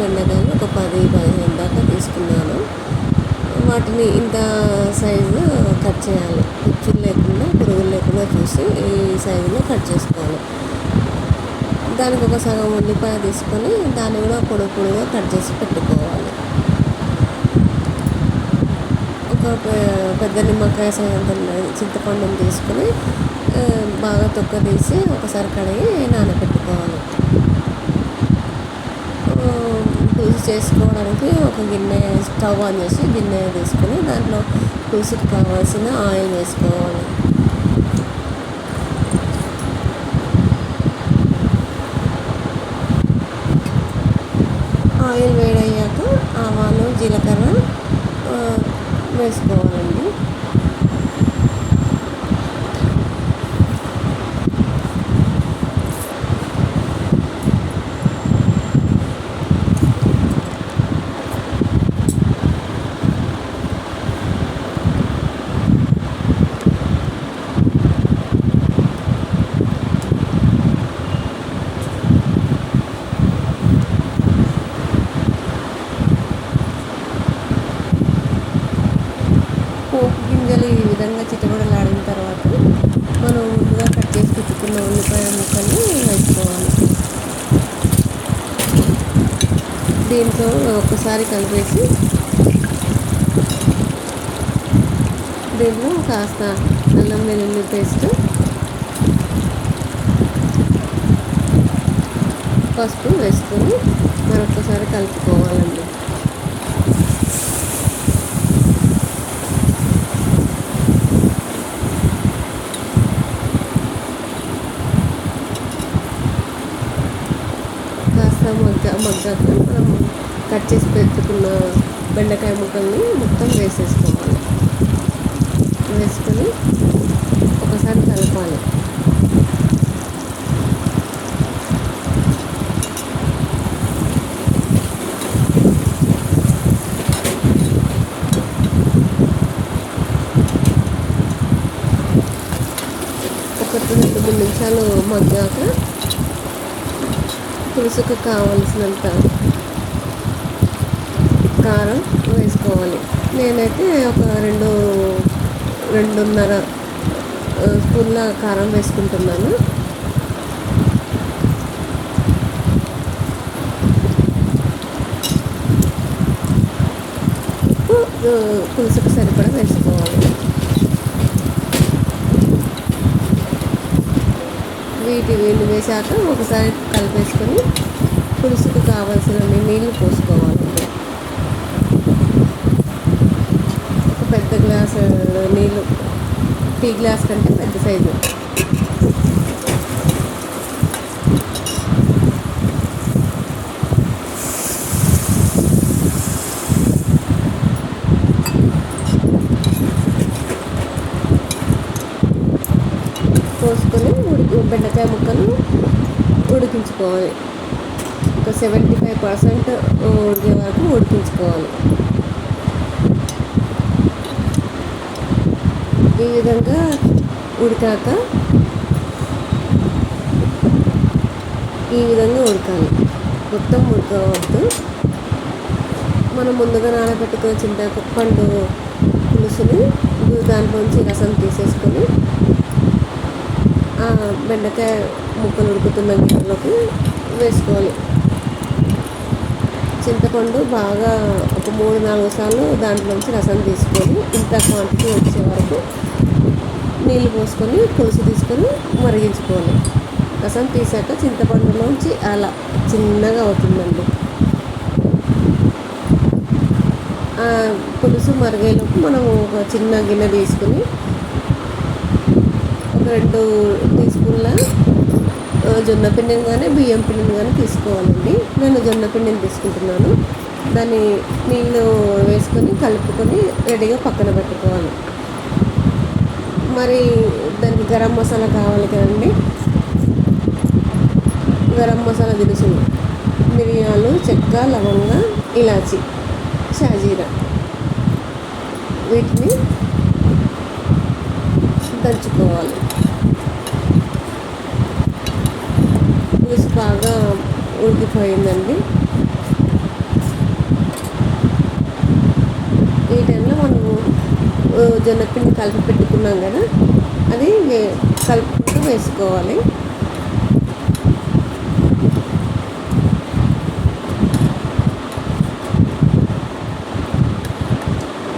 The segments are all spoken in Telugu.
బెండకాయలు ఒక 10-15 దాకా తీసుకున్నాను. వాటిని ఇంత సైజు కట్ చేయాలి. పుచ్చులు లేకుండా పురుగులు లేకుండా చూసి ఈ సైజులో కట్ చేసుకోవాలి. దానికి ఒక సగం ఉల్లిపాయ తీసుకొని దాన్ని కూడా పొడుగా కట్ చేసి పెట్టుకోవాలి. ఒక పెద్ద నిమ్మకాయ సైజంత చింతపండుని తీసుకొని బాగా తొక్క తీసి ఒకసారి కడిగి నానబెట్టుకోవాలి. పులుసు చేసుకోవడానికి ఒక గిన్నె స్టవ్ ఆన్ చేసి గిన్నె తీసుకొని దాంట్లో పులుసుకి కావాల్సిన ఆయిల్ వేసుకోవాలి. ఆయిల్ వేడయ్యాక ఆవాలు జీలకర్ర వేసుకోవాలండి. పోపు గింజలు ఈ విధంగా చిటపటలాడిన తర్వాత మనం ముందుగా కట్ చేసి పెట్టుకున్న ఉల్లిపాయ ముక్కల్ని వేసుకోవాలి. దీంతో ఒక్కసారి కలిపేసి దీంట్లో కాస్త అల్లం వెల్లుల్లి పేస్ట్, పసుపు వేసుకొని మరొకసారి కలుపుకోవాలండి. మగ్గాక మనం కట్ చేసి పెట్టుకున్న బెండకాయ ముక్కల్ని మొత్తం వేసేసుకోవాలి. వేసుకొని ఒకసారి కలపాలి. ఒక 2-3 నిమిషాలు మగ్గాక పులుసుకు కావలసినంత కారం వేసుకోవాలి. నేనైతే ఒక 2-2.5 స్పూన్ల కారం వేసుకుంటున్నాను. పులుసుకు సరిపడా వేసుకోవాలి. వీటిని వేసాక ఒకసారి కలిపేసుకొని పులుసుకు కావాల్సిన నీళ్ళు పోసుకోవాలండి. ఒక పెద్ద గ్లాసు నీళ్ళు, టీ గ్లాస్ కంటే పెద్ద సైజు. పోసుకొని బెండకాయ ముక్కలు ఉడికించుకోవాలి. ఒక 75% ఉడికే వరకు ఉడికించుకోవాలి. ఈ విధంగా ఉడికాక ఈ విధంగా ఉడకాలి. మొత్తం ఉడకవద్దు. మనం ముందుగా నానబెట్టుకున్న చింతపండు పులుసుని దాంట్లోంచి రసం తీసేసుకొని బెండకాయ ముక్కలు ఉడుకుతున్న గిన్నెలోకి వేసుకోవాలి. చింతపండు బాగా ఒక 3-4 సార్లు దాంట్లోంచి రసం తీసుకొని ఇంత క్వాంటిటీ వచ్చే వరకు నీళ్ళు పోసుకొని పులుసు తీసుకొని మరిగించుకోవాలి. రసం తీసాక చింతపండులోంచి అలా చిన్నగా అవుతుందండి. పులుసు మరిగేలోపు మనము ఒక చిన్న గిన్నె తీసుకుని ఒక 2 టీ స్పూన్ల జొన్న పిండిని కానీ బియ్యం పిండిని కానీ తీసుకోవాలండి. నేను జొన్న పిండిని తీసుకుంటున్నాను. దాన్ని నీళ్ళు వేసుకొని కలుపుకొని రెడీగా పక్కన పెట్టుకోవాలి. మరి దానికి గరం మసాలా కావాలి కదండి. గరం మసాలా దినుసులు మిరియాలు, చెక్క, లవంగ, ఇలాచి, షాజీరా వీటిని దంచుకోవాలి. పులుసు బాగా ఉడికిపోయిందండి. జొన్నపిండి కలిపి పెట్టుకున్నాం కదా, అది కలుపుకుంటూ వేసుకోవాలి.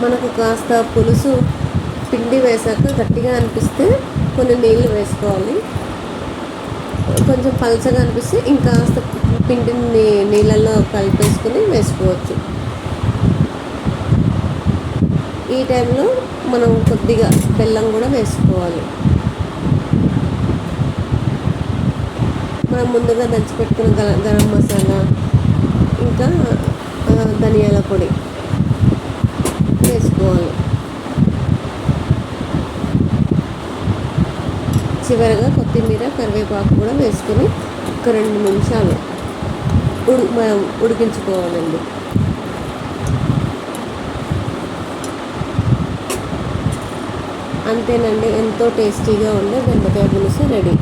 మనకు కాస్త పులుసు పిండి వేసాక గట్టిగా అనిపిస్తే కొన్ని నీళ్ళు వేసుకోవాలి. కొంచెం పలచగా అనిపిస్తే ఇంకాస్త పిండిని నీళ్ళల్లో కలిపేసుకుని వేసుకోవచ్చు. ఈ టైంలో మనం కొద్దిగా బెల్లం కూడా వేసుకోవాలి. మనం ముందుగా దంచిపెట్టుకున్న గరం మసాలా, ఇంకా ధనియాల పొడి వేసుకోవాలి. చివరగా కొత్తిమీర, కరివేపాకు కూడా వేసుకొని ఒక 2 నిమిషాలు ఉడికించుకోవాలండి. అంతేనండి, ఎంతో టేస్టీగా ఉండే బెండకాయ పులుసు రెడీ.